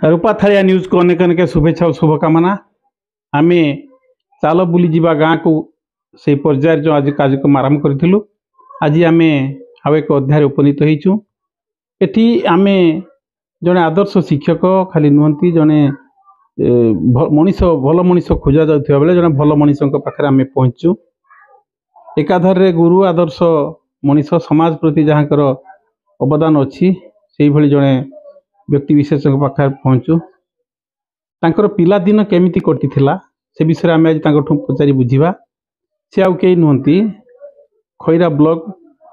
रूपा थालिया news को अनेक अनेक शुभेच्छा और शुभकामना। आम चाल बुली जीवा गाँ को से पर्यायर जो आज कार्यक्रम आरंभ करूँ। आज आम आउ एक अध्याय उपनीत होइचु। एठी आम जड़े आदर्श शिक्षक खाली नुहति जड़े मनीष भल मनीष खोजा जाउथिबा बेले जड़े भल मनीष पाखे आम पहुँचु। एकाधारे गुरु आदर्श मनीष समाज प्रति जहाँकर अवदान अच्छी से भली जड़े व्यक्ति विशेष पाखे पहुँचु। तांकर पिला दिन केमिति कटिथिला से विषय आम आज पचारि बुझिबा। से आउ केही नुहति खैरा ब्लॉक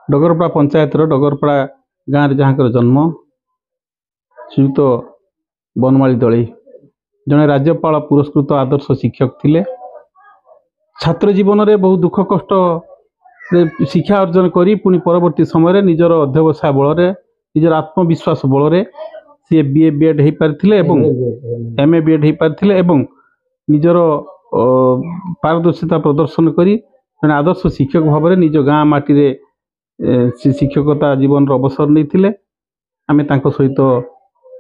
डगरपड़ा पंचायतर डगरपड़ा गाँव जहाँकर जन्म श्रीयुक्त बनमाली दलई जड़े राज्यपाल पुरस्कृत आदर्श शिक्षक थिले। छात्र जीवन में बहुत दुख कष्ट शिक्षा अर्जन करी पुणी परवर्ती समय निजर अध्यवसाय बल निजर आत्मविश्वास बल सी बीए बीएड हो पारे एमए बीएड हो पारे निजर पारदर्शिता प्रदर्शन करी जड़े आदर्श शिक्षक भाव में निज गाँ माटी शिक्षकता जीवन अवसर नहीं आम सहित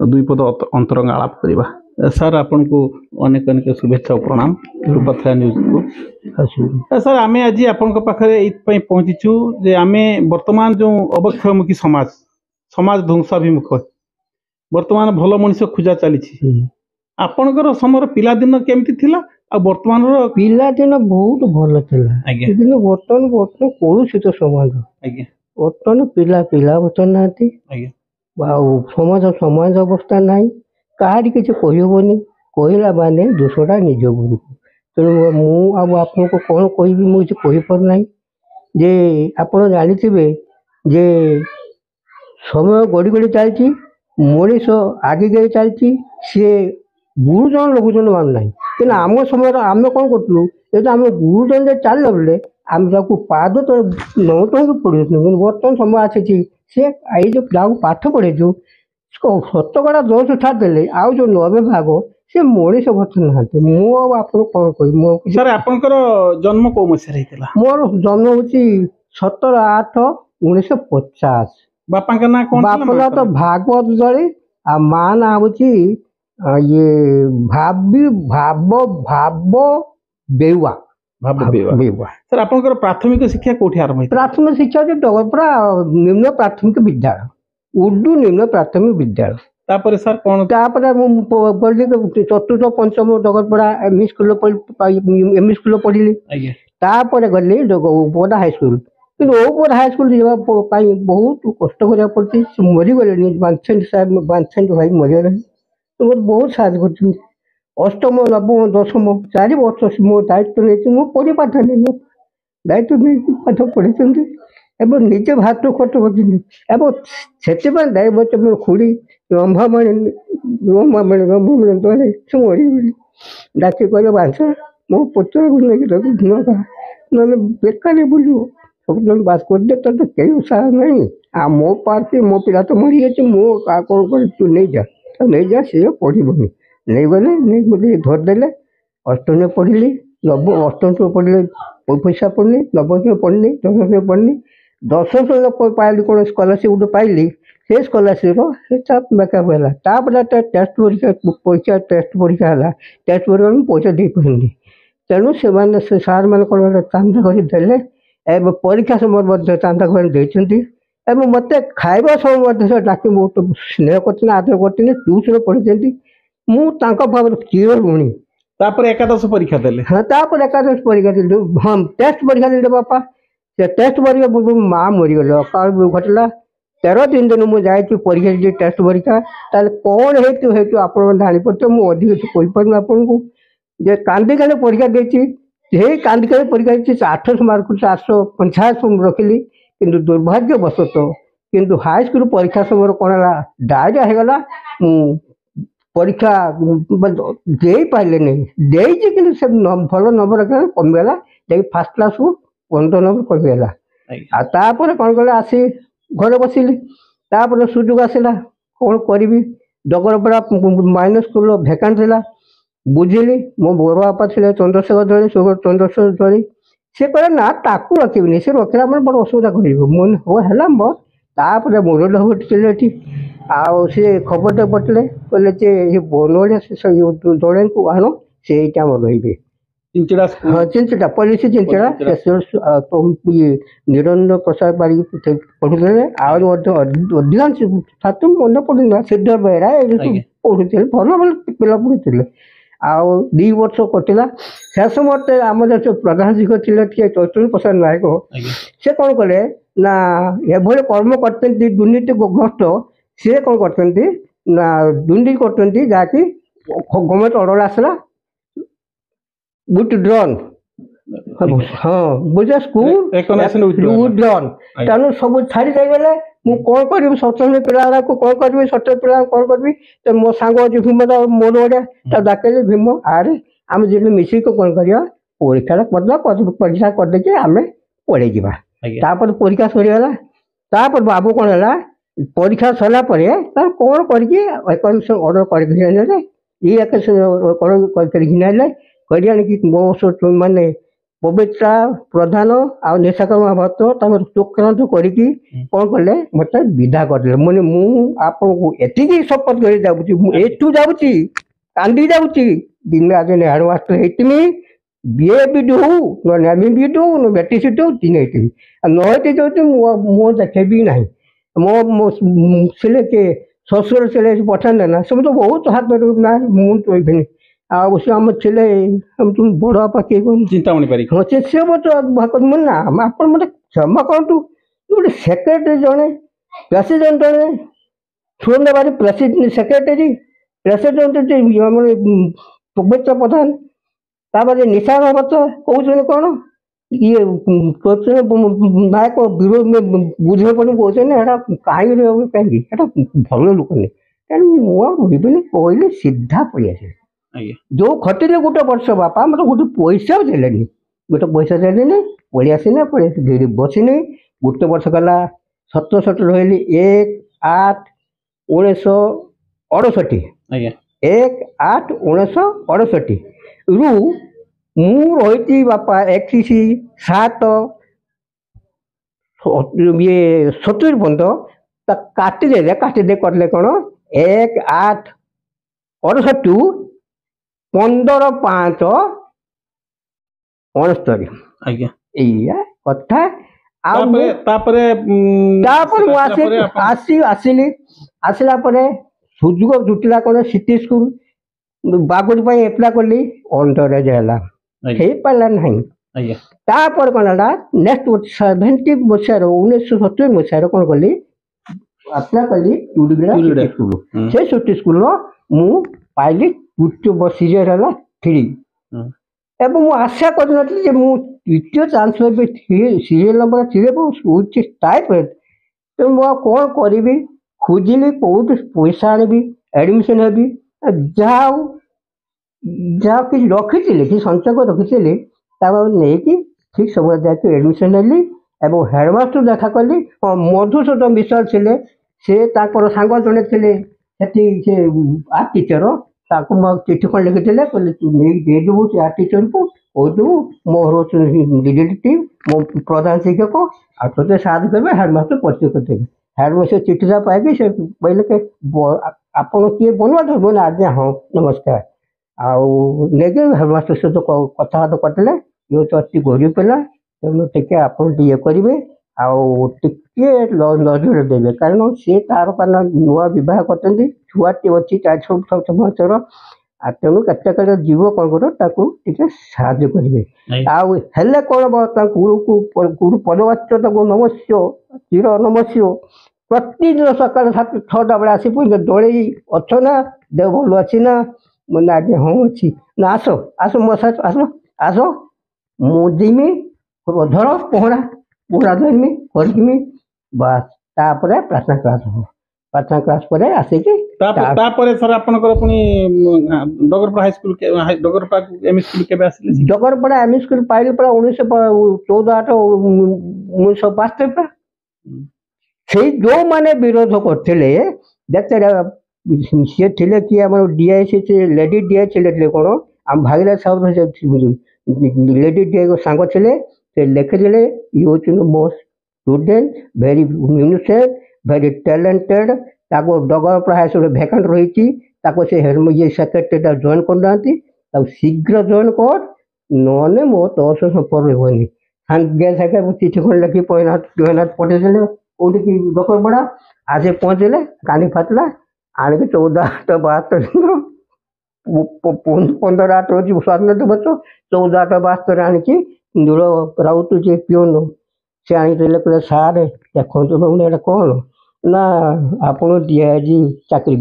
दुई पद अंतरंग आलाप करवा। सर आपन को अनेक अनेक शुभेच्छा और प्रणाम रूपा न्यूज को। सर आम आज आपण पाखे ये पहुँचीचु जे आम वर्तमान जो अवक्षयमुखी समाज समाज ध्वंसाभिमुख वर्तमान भल मनीष खोजा चली आपणकर समय पिलादिन केमती थिला आ वर्तमान पिलादिन बहुत भल थिला लेकिन वर्तमान वर्तमान कलुषित समाज वर्तमान पिला पिला बचन नाती समाज समाज अवस्था नाई कहारी किसी कहबनी कहला माने दोषटा निज गुरु। तेणु मुझे कौन कहि मुझे कहीपरना जे आप जाथे जे समय गड़ी गड़ी चलती मनीष आगे गई चलती सी गुरुजन लघुजन मान ना कि आम समय आम कौन करूँ ये आम गुरुजन चलला बेले आम पाद तो नौट पड़े बर्तमान समय आसी सी आई जो पाठ पढ़ेचु शतकड़ा 10 छाड़देले आउ जो 90 भाग से मनीष बच ना मुझे कौन कह सर आपनकर जन्म कौ मसीहा मोर जन्म हूँ 17/8/1950। बापा का ना कौन बापा तो भागवत दली आ माँ ना हूँ ये भावी भाव भाव बेउआ बेउआ। सर आपनकर प्राथमिक शिक्षा कोठी आरंभ प्राथमिक शिक्षा जो डगरपड़ा निम्न प्राथमिक विद्यालय उर्दू निम्न प्राथमिक विद्यालय तापर सर कौन पढ़ी चतुर्थ पंचम डगरपड़ा एम स्कूल पढ़ी तापर गली उपदा हाईस्कल कि उपदा हाईस्कल जावाई बहुत कष्ट करा पड़ी मरीगले बांछेंड साहब बांछेंड भाई मरीगले तो बहुत साहय कर अष्टम नवम दशम 4 वर्ष मो दायित्व नहीं मो पढ़ी पाठ नहीं दायित्व नहीं पाठ पढ़ी एवं निजे भात खर्च कर दाय बच्चे मोर खुड़ी रंभामणि रंभामणि रंभामणि तले से मरी डाकी कह बांस मो पुत्र को लेकिन धुआ का ना बेकार बुझो सब जन बात कर दे तो कई उत्साह नहीं आ मो पार्टी मो पिला तो मरी जाए मो कौन कर तू नहीं जा तो नहीं जा सी पढ़ी नहीं गले नहीं बोले धरदेले अष्टम में पढ़ी नवम अष्टम पढ़ी पैसा पढ़नी नवम पढ़नी दशम में पढ़नी दशम पाइली कौन स्कॉलरशिप गोटे पाइली से स्कॉलरशिप हिसाब मेकअप है तापर टेस्ट परीक्षा टेस्ट परीक्षा है टेस्ट परीक्षा पैसा दे पारे तेणु से सार मान कौन चांदा करदे परीक्षा समय चांदा कर मत खाଇବା समय डाक बहुत स्नेह कर आदर कर ट्यूशन पढ़ी मुझे चिर ऋणी एकादश परीक्षा देले हाँ तापर एकादश परीक्षा दे हाँ टेस्ट परीक्षा दे बापा से टेस्ट परीक्षा पूर्व माँ मरीगले अकाल घटला 13 दिन मुझे जाइए परीक्षा दी टेस्ट परीक्षा ताल कौन हेतु आप जापे मुझे अधिक कहीपर आपन को जे कांदिकाले परीक्षा देती कांदिकाले परीक्षा दी 800 मार्क 450 रखिली किंतु दुर्भाग्यवशत किंतु हाईस्कल परीक्षा समय कौन है डायरिया होगला परीक्षा दे पारे नहीं देती कि भल नंबर कमीगला फास्ट क्लास को 15 नंबर कमीगला तापर कौन कले आसी घर बसिली तापर सुजोग आसला कौन करी डगरपड़ा माइनस स्कूल भैकांट था बुझिली मो बड़ बापा थे चंद्रशेखर दली चंद्रशेखर दली सी कहे ना ताकू रखी से रखला मैंने बड़ असुविधा कर है ତାପରେ ମୋର ଥିଲେ ଏଠି ଆଉ ସେ ଖବରଟେ ପଠେଇଲେ କହିଲେ ଯେ ଏ ବନୋଳିଆ ସେ ଜଣେଙ୍କୁ ଆଣ ସେ ଏଇଟା ଆମର ରହିବେ ଚିଞ୍ଚଡ଼ା ହଁ ଚିଞ୍ଚଡ଼ା ପଲିସି ଚିଞ୍ଚଡ଼ା ଇଏ ନିରଞ୍ଜନ ପ୍ରସାଦ ବାରିକ ପଢ଼ୁଥିଲେ ଆହୁରି ମଧ୍ୟ ଅଧିକାଂଶ ଛାତ୍ର ମନେ ପଡ଼ୁନା ସିଦ୍ଧ ବେହେରା ଏ ପଢ଼ୁଥିଲେ ଭଲ ଭଲ ପିଲା ପଢ଼ୁଥିଲେ ଆଉ 2 ବର୍ଷ କଟିଲା ସେ ସମୟରେ ଆମର ଯୋଉ ପ୍ରଧାନ ଶିକ୍ଷକ ଥିଲେ ଟିକେ ଚୈତନ୍ୟ ପ୍ରସାଦ ନାୟକ ସେ କ'ଣ କଲେ ନା ଏଭଳି କର୍ମ କରିଛନ୍ତି ଦୁର୍ନୀତିଗ୍ରସ୍ତ ସିଏ କ'ଣ କରିଛନ୍ତି ନା ଦୁର୍ନୀତି କରୁଛନ୍ତି ଯାହାକି ଗଭର୍ଣ୍ଣମେଣ୍ଟ ଅର୍ଡ଼ର ଆସିଲା ୱିଥଡ୍ରନ୍ ହଁ ବୁଝେ ସ୍କୁଲ ୱିଥଡ୍ରନ୍ ତେଣୁ ସବୁ ଛାଡ଼ି ଦେଇଗଲେ ମୁଁ କ'ଣ କରିବି ସପ୍ତମ ପିଲାଗୁଡ଼ାକୁ କ'ଣ କରିବି ଷଷ୍ଠ ପିଲାଙ୍କୁ କ'ଣ କରିବି ତ ମୋ ସାଙ୍ଗ ଅଛି ଭୀମ ମୋର ଗୋଟେ ତା ଡାକିଲି ଭୀମ ଆରେ ଆମେ ଯେମିତି ମିଶିକି କ'ଣ କରିବା ପରୀକ୍ଷାଟା କରିଦେବା ପରୀକ୍ଷା କରିଦେଇକି ଆମେ ପଳେଇ ଯିବା ତାପରେ ପରୀକ୍ଷା ସରିଗଲା ତାପରେ ବାବୁ କ'ଣ ହେଲା ପରୀକ୍ଷା ସରିଲା ପରେ ତାର କ'ଣ କରିକି ଏକମିଶନ ଅର୍ଡ଼ର କରିକି ନେଲେ ଇଏ କରିକି ନେଲେ କରି ଆଣିକି ମୋ ମାନେ ପବିତ୍ରା ପ୍ରଧାନ ଆଉ ନିଶାକର୍ମା ଭଟ୍ଟ ତାଙ୍କର ଚକ୍ରାନ୍ତ କରିକି କ'ଣ କଲେ ମୋତେ ବିଦା କରିଦେଲେ ମାନେ ମୁଁ ଆପଣଙ୍କୁ ଏତିକି ଶପଥ କରି ଯାଉଛି ମୁଁ ଏଠୁ ଯାଉଛି କାନ୍ଦି ଯାଉଛି ଦିନେ ଆଜି ହେଡ଼ମାଷ୍ଟର ହେଇଥିମି ବିଏ ବି ହଉ ଏମ୍ ବି ହଉ ବେଟି ସିଟ୍ ହଉ ଦିନେ ହେଇଥିମି ଆଉ ନ ହେଇଠି ଯାଉଛି ମୁଁ ଦେଖେବି ନାହିଁ ମୋ ଥିଲେ କିଏ ଶ୍ୱଶୁର ଥିଲେ ପଠାନ୍ତେ ନା ସେ ତ ବହୁତ ହାତ ନା ମୁଁ କହିବିନି ଆଉ ସେ ଆମର ଥିଲେ ବଡ଼ ବାପା କିଏ କହନ୍ତି ଚିନ୍ତାମଣି ପାରିକ ହଁ ସେ ମୋତେ ନା ଆପଣ ମୋତେ କ୍ଷମା କରନ୍ତୁ ଗୋଟେ ସେକ୍ରେଟାରୀ ଜଣେ ପ୍ରେସିଡେଣ୍ଟ ଜଣେ ସୁରେନ୍ଦ୍ର ବାରି ସେକ୍ରେଟାରୀ ପ୍ରେସିଡେଣ୍ଟ ଆମର ପବିତ୍ର ପ୍ରଧାନ ତାପରେ ନିଶାକର୍ମା ଭଟ୍ଟ କହୁଛନ୍ତି କ'ଣ ଇଏ ନାୟକ ବିରୋଧ ବୁଝିବା ପାଇଁ କହୁଛନ୍ତି ଏଇଟା କାହିଁକି ରହିବ କାହିଁକି ଏଇଟା ଭଲ ଲୋକ ନୁହେଁ ତେଣୁ ମୁଁ ଆଉ ରହିବିନି କହିଲି ସିଧା ପଳେଇ ଆସିଲି ଯୋଉ ଖଟିଲେ ଗୋଟେ ବର୍ଷ ବାପା ମୋତେ ଗୋଟେ ପଇସା ଦେଲେନି ପଳେଇ ଆସିନି ପଳେଇ ବସିନି ଗୋଟେ ବର୍ଷ ଗଲା 17 ରହିଲି 1/8/1968 1/8/1968 ରୁ ମୁଁ ରହିଛି ବାପା 31/7/70 ପର୍ଯ୍ୟନ୍ତ କାଟିଦେଲେ କରିଲେ କ'ଣ 1/8/68 15/5/69 ଏଇଆ କଥା ଆଉ ତାପରେ ମୁଁ ଆସିଲି ଆସିଲା ପରେ ସୁଯୋଗ ଜୁଟିଲା କ'ଣ ସିଟି ସ୍କୁଲ ବାଗୁଡ଼ି ପାଇଁ ଆପ୍ଲାଏ କଲି ଅଣ୍ଡରେଜ ହେଲା ହେଇପାରିଲା ନାହିଁ ତାପରେ କ'ଣ ହେଲା ନେକ୍ସଟ 70 ମସିହାରେ 1970 ମସିହାରେ କ'ଣ କଲି ଆପ୍ଲାଏ କଲି ସ୍କୁଲ ସେ ସିଟି ସ୍କୁଲର ମୁଁ ପାଇଲି ସିରିୟର ହେଲା 3 ଏବଂ ମୁଁ ଆଶା କରିନଥିଲି ଯେ ମୁଁ ତୃତୀୟ ଚାନ୍ସ ପାଇବି ସିରିୟଲ ନମ୍ବର 3 ଟାଇପ୍ ତେଣୁ ମୁଁ ଆଉ କ'ଣ କରିବି ଖୋଜିଲି କେଉଁଠି ପଇସା ଆଣିବି ଆଡ଼ମିସନ୍ ହେବି ଯାହା କିଛି ରଖିଥିଲି କିଛି ସଞ୍ଚୟ କରି ରଖିଥିଲି ତାକୁ ନେଇକି ଠିକ୍ ସମୟରେ ଯାଇକି ଆଡ଼ମିସନ୍ ନେଲି ଏବଂ ହେଡ଼ମାଷ୍ଟର ଦେଖା କଲି ମଧୁସୂଦନ ବିଶ୍ୱାଳ ଥିଲେ ସେ ତାଙ୍କର ସାଙ୍ଗ ଜଣେ ଥିଲେ ସେଠି ସେ ଆର୍ଟ ଟିଚର ତାକୁ ମୁଁ ଚିଠି କ'ଣ ଲେଖିଥିଲେ କହିଲେ ତୁ ନେଇକି ଦେଇଦେବୁ ସେ ଆର୍ଟ ଟିଚରକୁ କହିଦେବୁ ମୋର ରିଲେଟିଭ୍ ମୋ ପ୍ରଧାନ ଶିକ୍ଷକ ଆଉ ତୋତେ ସାହାଯ୍ୟ କରିବେ ହେଡ଼ମାଷ୍ଟର ପରିଚୟ କରିଦେବେ ହେଡ଼ମାଷ୍ଟର ଚିଠିଟା ପାଇକି ସେ କହିଲେ କି ଆପଣ କିଏ ବନୁଆ ନା ଆଜ୍ଞା ହଁ ନମସ୍କାର ଆଉ ନେଇକି ହେଡ଼ମାଷ୍ଟର ସହିତ କଥାବାର୍ତ୍ତା କରିଥିଲେ ଇଏ ତ ଅତି ଗରିବ ପିଲା ତେଣୁ ଟିକେ ଆପଣ ଇଏ କରିବେ ଆଉ ଟିକେ ନଜର ଦେବେ କାରଣ ସିଏ ତାର ନୂଆ ବିବାହ କରିଛନ୍ତି ଛୁଆଟି ଅଛି 4-6 ବର୍ଷର ଆଉ ତେଣୁ କେତେବେଳେ ଯିବ କ'ଣ କରିବ ତାକୁ ଟିକେ ସାହାଯ୍ୟ କରିବେ ଆଉ ହେଲେ କ'ଣ ଗୁରୁ ପଦବାଚ୍ୟ ତାକୁ ନମସ୍ୟ ଚିର ନମସ୍ୟ ପ୍ରତିଦିନ ସକାଳ 6ଟା ବେଳେ ଆସି ପହଞ୍ଚ ଦଳେଇ ଅଛ ନା ଦେହ ଭଲ ଅଛି ନା ମାନେ ଆଜ୍ଞା ହଁ ଅଛି ନା ଆସ ମୋ ଆସ ମୁଁ ଯିମି ଧର ପହଁରା ଧରିମି କରିମି ବାସ୍ ତାପରେ ପ୍ରାର୍ଥନା କ୍ଲାସ୍ ହେବ ପ୍ରାର୍ଥନା କ୍ଲାସ୍ ପରେ ଆସିକି ତାପରେ ସାର୍ ଆପଣଙ୍କର ପୁଣି Dagarpada high school Dagarpada M school କେବେ ଆସିଲେ ଡଗରପଡ଼ା ଏମ୍ ସ୍କୁଲ ପାଇଲି ପୁରା 1914-8-1972 ସେଇ ଯେଉଁମାନେ ବିରୋଧ କରିଥିଲେ ସିଏ ଥିଲେ କିଏ ଆମର ଡିଆଇସି ଲେଡି ଡିଆଇ ଥିଲେ କ'ଣ ଆମ ଭାଗିରାଜ ସାହୁ ଲେଡି ଡିଆଇ ସାଙ୍ଗ ଥିଲେ ସେ ଲେଖିଥିଲେ ଇଏ ହେଉଛନ୍ତି ମୋ student very innocent very talented ତାକୁ ଡଗରପଡ଼ା ହାଇସ୍କୁଲ ଭ୍ୟାକାଣ୍ଟ ରହିଛି ତାକୁ ସେ ଇଏ ସେକ୍ରେଟାରୀଟା ଜଏନ୍ କରୁନାହାନ୍ତି ତାକୁ ଶୀଘ୍ର ଜଏନ୍ କର ନହେଲେ ମୋ ତୋ ସହ ସମ୍ପର୍କ ରହିବନି ସାଙ୍ଗେ ସାଙ୍ଗେ ଚିଠି ଖଣ୍ଡ ଲେଖି ପଇନାଥ ପଠେଇଦେଲେ କୋଉଠିକି ଡଗରପଡ଼ା ଆଜି ପହଞ୍ଚିଲେ କାନି ଫାଟିଲା ଆଣିକି 14/8/72 ଦିନ 15/8 ହେଉଛି ସ୍ୱାଧୀନତା ବର୍ଷ 14/8/72 ଆଣିକି ନୀଳ ରାଉତ ଯେ ପିଅନ ସେ ଆଣିଦେଲେ କହିଲେ ସାର୍ ଦେଖନ୍ତୁ ଏଇଟା କ'ଣ ନା ଆପଣ ଦିଆହେଇଛି ଚାକିରି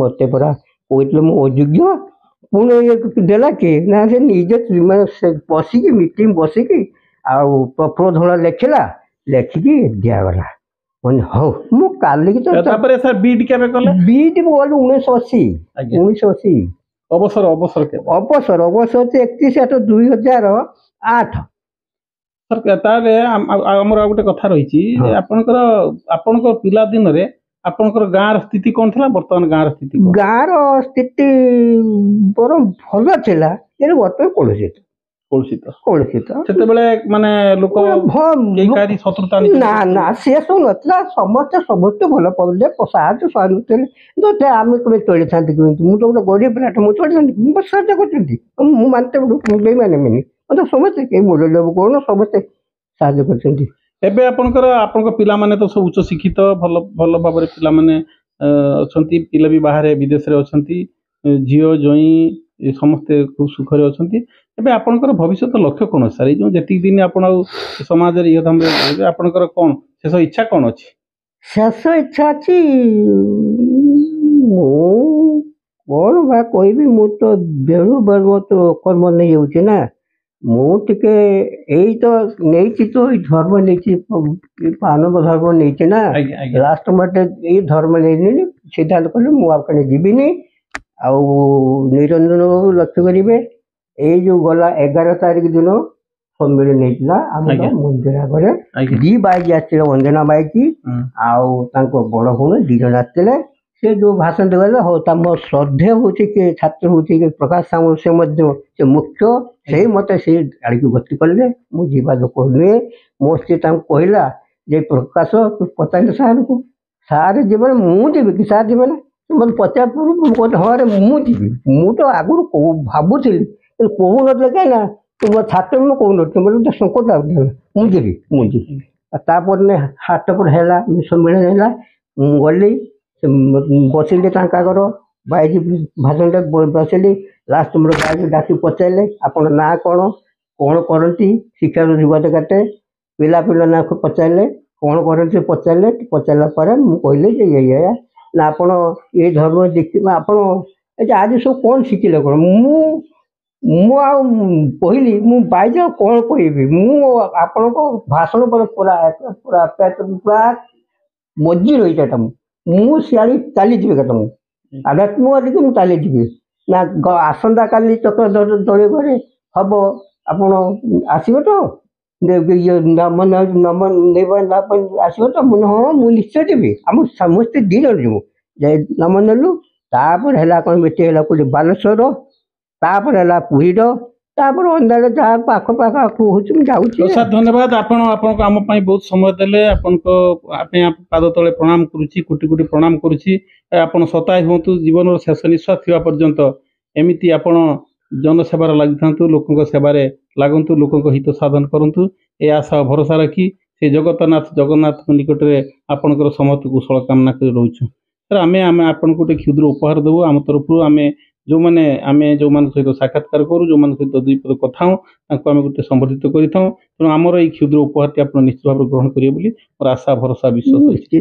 ମୋତେ ପରା କହିଥିଲେ ମୁଁ ଅଯୋଗ୍ୟ ପୁଣି ଦେଲା କିଏ ନା ସେ ନିଜେ ମାନେ ସେ ବସିକି ମିଟିଂ ବସିକି ଆଉ ପ୍ରପୋଜାଲ ଲେଖିଲା ଲେଖିକି ଦିଆଗଲା ମାନେ ହଉ ମୁଁ କାଲିକି ତ ତାପରେ ସାର୍ ବିଟ୍ କେବେ କଲେ ବିଟ୍ ମୁଁ ଗଲି 1980 ଅବସର ଅବସର କେବେ ଅବସର 31/8/2008 ସାର୍ ତାହେଲେ ଆମର ଆଉ ଗୋଟେ କଥା ରହିଛି ଯେ ଆପଣଙ୍କ ପିଲା ଦିନରେ ଆପଣଙ୍କର ଗାଁର ସ୍ଥିତି କ'ଣ ଥିଲା ବର୍ତ୍ତମାନ ଗାଁର ସ୍ଥିତି ଗାଁର ସ୍ଥିତି ବରଂ ଭଲ ଥିଲା କିନ୍ତୁ ବର୍ତ୍ତମାନ କଳୁଷିତ ସେତେବେଳେ ମାନେ ଲୋକ ଶତ୍ରୁତା ନା ନା ସେ ସବୁ ନଥିଲା ସମସ୍ତେ ଭଲ ପାଉଥିଲେ ସାହାଯ୍ୟ ସହାନୁଭୂତି ଆମେ କେବେ ଚଳିଥାନ୍ତି କେମିତି ମୁଁ ତ ଗୋଟେ ଗରିବ ପିଲାଟା ମୁଁ ଚଳିଥାନ୍ତି ମୁଁ ସାହାଯ୍ୟ କରୁଛନ୍ତି ମୁଁ ମାନିତେ ମାନେମିନି ମୋତେ ସମସ୍ତେ କେହି ମୂଲ୍ୟ ଦେବ କହୁନ ସମସ୍ତେ ସାହାଯ୍ୟ କରିଛନ୍ତି ଏବେ ଆପଣଙ୍କ ପିଲାମାନେ ତ ସବୁ ଉଚ୍ଚ ଶିକ୍ଷିତ ଭଲ ଭଲ ଭାବରେ ପିଲାମାନେ ଅଛନ୍ତି ପିଲା ବି ବାହାରେ ବିଦେଶରେ ଅଛନ୍ତି ଝିଅ ଜ୍ୱାଇଁ ସମସ୍ତେ ଖୁବ୍ ସୁଖରେ ଅଛନ୍ତି ଏବେ ଆପଣଙ୍କର ଭବିଷ୍ୟତ ଲକ୍ଷ୍ୟ କ'ଣ ଅଛି ସାର୍ ଏଇ ଯେଉଁ ଯେତିକି ଦିନ ଆପଣ ଆଉ ସମାଜରେ ଇଏ ଧାମରେ ରହିବେ ଆପଣଙ୍କର କ'ଣ ଶେଷ ଇଚ୍ଛା କ'ଣ ଅଛି ଶେଷ ଇଚ୍ଛା ଅଛି ମୁଁ କ'ଣ ବା କହିବି ମୁଁ ତ ବେଳୁ ତ କର୍ମ ନେଇଯାଉଛି ନା ମୁଁ ଟିକେ ଏଇ ତ ନେଇଛି ତ ଏଇ ଧର୍ମ ନେଇଛି ମାନବ ଧର୍ମ ନେଇଛି ନା ଲାଷ୍ଟ ମତେ ଏଇ ଧର୍ମ ନେଇନି ସିଦ୍ଧାନ୍ତ କଲେ ମୁଁ ଆଉ କାଳେ ଯିବିନି ଆଉ ନିରଞ୍ଜନ ବାବୁ ଲକ୍ଷ୍ୟ କରିବେ ଏଇ ଯୋଉ ଗଲା 11 ତାରିଖ ଦିନ ସମ୍ମିଳନୀ ହେଇଥିଲା ଆମର ମନ୍ଦିର ଆଗରେ 2 ବାଇକ୍ ଆସିଥିଲେ ଅଞ୍ଜନା ବାଇକ୍ ଆଉ ତାଙ୍କ ବଡ଼ ଭଉଣୀ 2 ଜଣ ଆସିଥିଲେ ସେ ଯୋଉ ଭାଷଣ ଦେଲେ ହଉ ତମ ଶ୍ରଦ୍ଧେୟ ହଉଛି କି ଛାତ୍ର ହଉଛି କି ପ୍ରକାଶ ସାମଲ ସେ ମଧ୍ୟ ସେ ମୁଖ୍ୟ ସେଇ ମତେ ସେଇ ଆଡ଼ିକି ଗତି କଲେ ମୁଁ ଯିବା ଲୋକ ନୁହେଁ ମୋ ସ୍ତ୍ରୀ ତାଙ୍କୁ କହିଲା ଯେ ପ୍ରକାଶ ତୁ ପଚାରିଲେ ସାର୍ଙ୍କୁ ସାର୍ ଯିବେ ମୁଁ ଯିବି କି ସାର୍ ଯିବେ ନା ମୋତେ ପଚାର ପୂର୍ବରୁ ମୁଁ କହିଲି ହଁ ରେ ମୁଁ ଯିବି ମୁଁ ତ ଆଗରୁ ଭାବୁଥିଲି କିନ୍ତୁ କହୁନଥିଲେ କାହିଁକି ନା ତୁ ମୋ ଛାତ୍ର ମୁଁ କହୁନଥିଲି ମୋତେ ଗୋଟେ ସଙ୍କଟ ଲାଗୁଥିଲା ମୁଁ ଯିବି ଆଉ ତାପରେ ହାଟ ପରେ ହେଲା ସମ୍ମିଳନୀ ହେଲା ମୁଁ ଗଲି ବସିଲି ତାଙ୍କ ଆଗର ବାଇକ୍ ଭାଷଣଟା ବସିଲି ଲାଷ୍ଟ ମୋର ବାଇକ୍ ଡାକି ପଚାରିଲେ ଆପଣ ନାଁ କ'ଣ କରନ୍ତି ଶିକ୍ଷାର ଯୋଗାଯୋଗ କାଟେ ପିଲା ନାଁ ପଚାରିଲେ କ'ଣ କରନ୍ତି ପଚାରିଲା ପରେ ମୁଁ କହିଲି ଯେ ଏଇଆ ନା ଆପଣ ଏଇ ଧର୍ମ ଦେଖିବା ଆପଣ ଆଜି ସବୁ କ'ଣ ଶିଖିଲେ କ'ଣ ମୁଁ ଆଉ କହିଲି ମୁଁ ବାଇକ୍ ଆଉ କ'ଣ କହିବି ମୁଁ ଆପଣଙ୍କ ଭାଷଣ ପରେ ପୁରା ମଜି ରହିଛଟା ମୁଁ ସିଆଡ଼େ ଚାଲିଯିବି କଥା ମୁଁ ଆଧ୍ୟାତ୍ମିକ ଆଡ଼ିକି ମୁଁ ଚାଲିଯିବି ନା ଆସନ୍ତାକାଲି ଚକ୍ର ଘରେ ହବ ଆପଣ ଆସିବେ ତ ଆସିବ ତ ମୁଁ ହଁ ମୁଁ ନିଶ୍ଚୟ ଯିବି ଆମ ସମସ୍ତେ 2 ଜଣ ଯିବୁ ଯାଇ ନାମ ନେଲୁ ତାପରେ ହେଲା କ'ଣ ମିଟିଂ ହେଲା କୋଉଠି ବାଲେଶ୍ୱର ତାପରେ ହେଲା ପୁରୀର ତାପରେ ଅନ୍ଧାର ଯାହା ପାଖ ହଉଛି ମୁଁ ଯାଉଛି ସାର୍ ଧନ୍ୟବାଦ ଆପଣଙ୍କ ଆମ ପାଇଁ ବହୁତ ସମୟ ଦେଲେ ଆପଣଙ୍କ ପାଦ ତଳେ ପ୍ରଣାମ କରୁଛି କୋଟି କୋଟି ପ୍ରଣାମ କରୁଛି ଆପଣ ସତାଇ ହୁଅନ୍ତୁ ଜୀବନର ଶେଷ ନିଶ୍ୱାସ ଥିବା ପର୍ଯ୍ୟନ୍ତ ଏମିତି ଆପଣ ଜନସେବାରେ ଲାଗିଥାନ୍ତୁ ଲୋକଙ୍କ ସେବାରେ ଲାଗନ୍ତୁ ଲୋକଙ୍କ ହିତ ସାଧନ କରନ୍ତୁ ଏ ଆଶା ଭରସା ରଖି ସେ ଜଗନ୍ନାଥଙ୍କ ନିକଟରେ ଆପଣଙ୍କର ସମସ୍ତ କୁଶଳ କାମନା କରି ରହୁଛୁ ସାର୍ ଆମେ ଆପଣଙ୍କୁ ଗୋଟେ କ୍ଷୁଦ୍ର ଉପହାର ଦେବୁ ଆମ ତରଫରୁ ଆମେ ଯେଉଁମାନଙ୍କ ସହିତ ସାକ୍ଷାତକାର କରୁ ଯେଉଁମାନଙ୍କ ସହିତ 2 ପଦ କଥା ହଉ ତାଙ୍କୁ ଆମେ ଗୋଟେ ସମ୍ବର୍ଦ୍ଧିତ କରିଥାଉ ତେଣୁ ଆମର ଏଇ କ୍ଷୁଦ୍ର ଉପହାରଟି ଆପଣ ନିଶ୍ଚିତ ଭାବରେ ଗ୍ରହଣ କରିବେ ବୋଲି ମୋର ଆଶା ଭରସା ବିଶ୍ୱାସ ଅଛି।